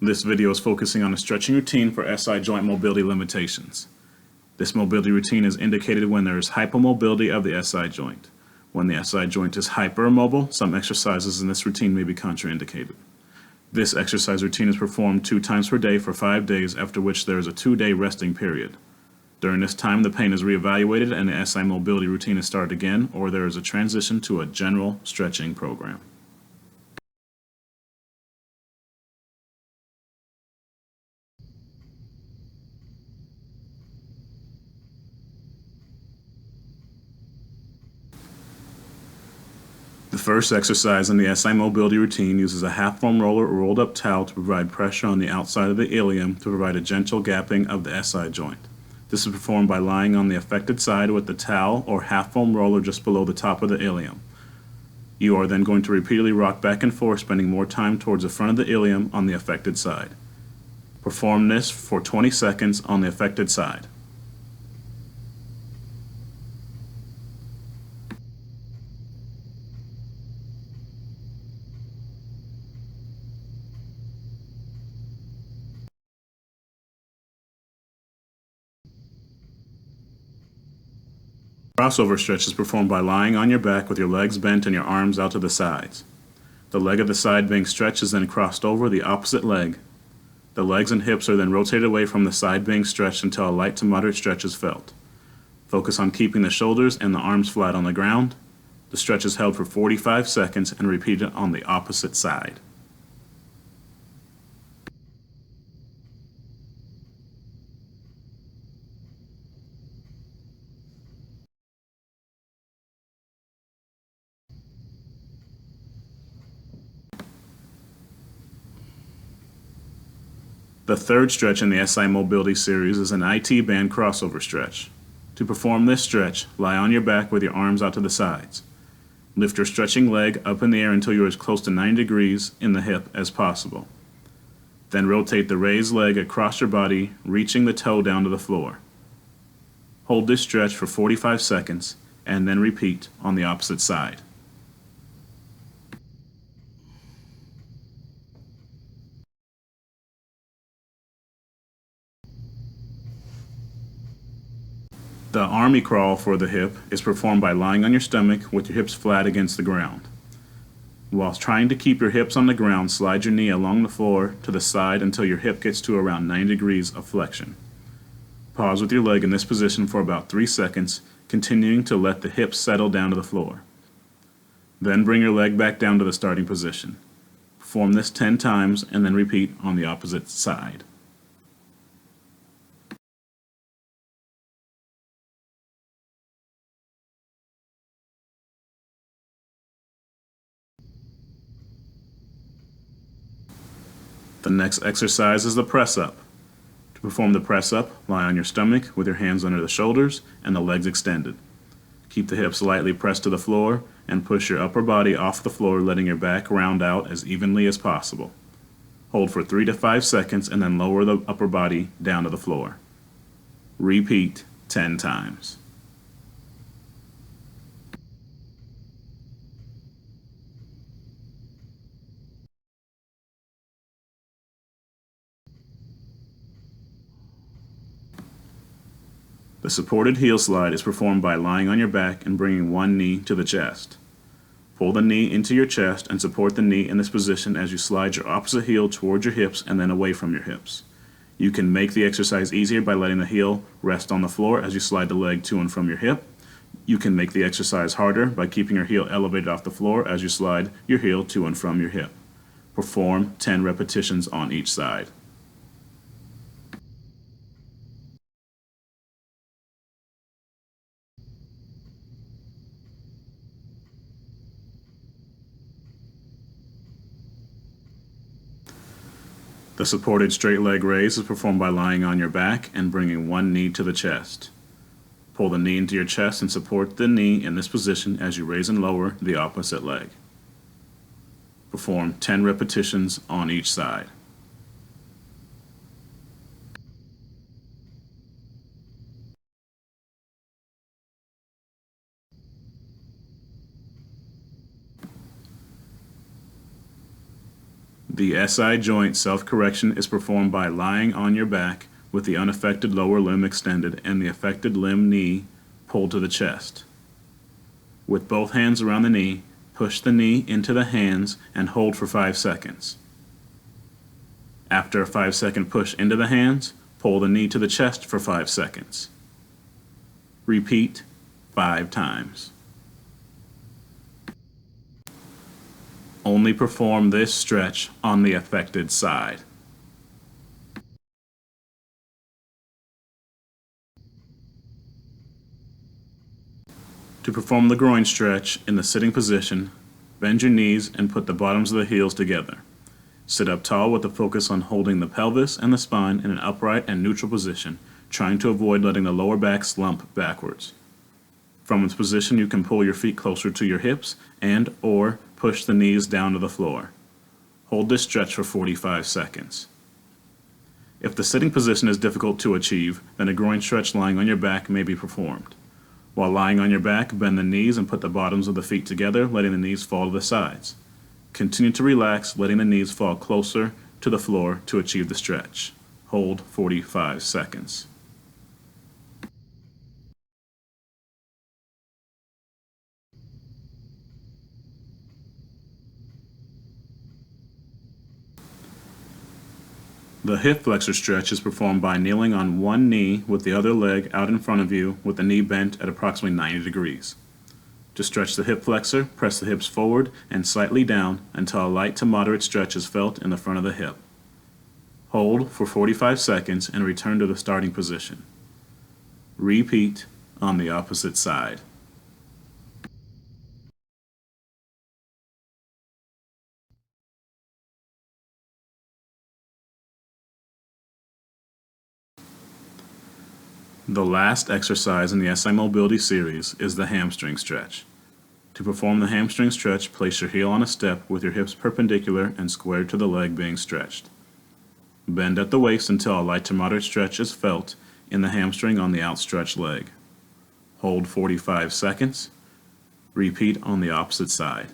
This video is focusing on a stretching routine for SI joint mobility limitations. This mobility routine is indicated when there is hypomobility of the SI joint. When the SI joint is hypermobile, some exercises in this routine may be contraindicated. This exercise routine is performed 2 times per day for 5 days, after which there is a 2-day resting period. During this time, the pain is reevaluated and the SI mobility routine is started again, or there is a transition to a general stretching program. The first exercise in the SI mobility routine uses a half foam roller or rolled up towel to provide pressure on the outside of the ilium to provide a gentle gapping of the SI joint. This is performed by lying on the affected side with the towel or half foam roller just below the top of the ilium. You are then going to repeatedly rock back and forth, spending more time towards the front of the ilium on the affected side. Perform this for 20 seconds on the affected side. Crossover stretch is performed by lying on your back with your legs bent and your arms out to the sides. The leg of the side being stretched is then crossed over the opposite leg. The legs and hips are then rotated away from the side being stretched until a light to moderate stretch is felt. Focus on keeping the shoulders and the arms flat on the ground. The stretch is held for 45 seconds and repeated on the opposite side. The third stretch in the SI mobility series is an IT band crossover stretch. To perform this stretch, lie on your back with your arms out to the sides. Lift your stretching leg up in the air until you are as close to 90 degrees in the hip as possible. Then rotate the raised leg across your body, reaching the toe down to the floor. Hold this stretch for 45 seconds and then repeat on the opposite side. The army crawl for the hip is performed by lying on your stomach with your hips flat against the ground. While trying to keep your hips on the ground, slide your knee along the floor to the side until your hip gets to around 90 degrees of flexion. Pause with your leg in this position for about 3 seconds, continuing to let the hips settle down to the floor. Then bring your leg back down to the starting position. Perform this 10 times and then repeat on the opposite side. The next exercise is the press-up. To perform the press-up, lie on your stomach with your hands under the shoulders and the legs extended. Keep the hips lightly pressed to the floor and push your upper body off the floor, letting your back round out as evenly as possible. Hold for 3 to 5 seconds and then lower the upper body down to the floor. Repeat 10 times. The supported heel slide is performed by lying on your back and bringing one knee to the chest. Pull the knee into your chest and support the knee in this position as you slide your opposite heel towards your hips and then away from your hips. You can make the exercise easier by letting the heel rest on the floor as you slide the leg to and from your hip. You can make the exercise harder by keeping your heel elevated off the floor as you slide your heel to and from your hip. Perform 10 repetitions on each side. The supported straight leg raise is performed by lying on your back and bringing one knee to the chest. Pull the knee into your chest and support the knee in this position as you raise and lower the opposite leg. Perform 10 repetitions on each side. The SI joint self-correction is performed by lying on your back with the unaffected lower limb extended and the affected limb knee pulled to the chest. With both hands around the knee, push the knee into the hands and hold for 5 seconds. After a 5-second push into the hands, pull the knee to the chest for 5 seconds. Repeat 5 times. Only perform this stretch on the affected side. To perform the groin stretch in the sitting position, bend your knees and put the bottoms of the heels together. Sit up tall with the focus on holding the pelvis and the spine in an upright and neutral position, trying to avoid letting the lower back slump backwards. From this position, you can pull your feet closer to your hips and/or push the knees down to the floor. Hold this stretch for 45 seconds. If the sitting position is difficult to achieve, then a groin stretch lying on your back may be performed. While lying on your back, bend the knees and put the bottoms of the feet together, letting the knees fall to the sides. Continue to relax, letting the knees fall closer to the floor to achieve the stretch. Hold 45 seconds. The hip flexor stretch is performed by kneeling on one knee with the other leg out in front of you with the knee bent at approximately 90 degrees. To stretch the hip flexor, press the hips forward and slightly down until a light to moderate stretch is felt in the front of the hip. Hold for 45 seconds and return to the starting position. Repeat on the opposite side. The last exercise in the SI Mobility series is the hamstring stretch. To perform the hamstring stretch, place your heel on a step with your hips perpendicular and squared to the leg being stretched. Bend at the waist until a light to moderate stretch is felt in the hamstring on the outstretched leg. Hold 45 seconds. Repeat on the opposite side.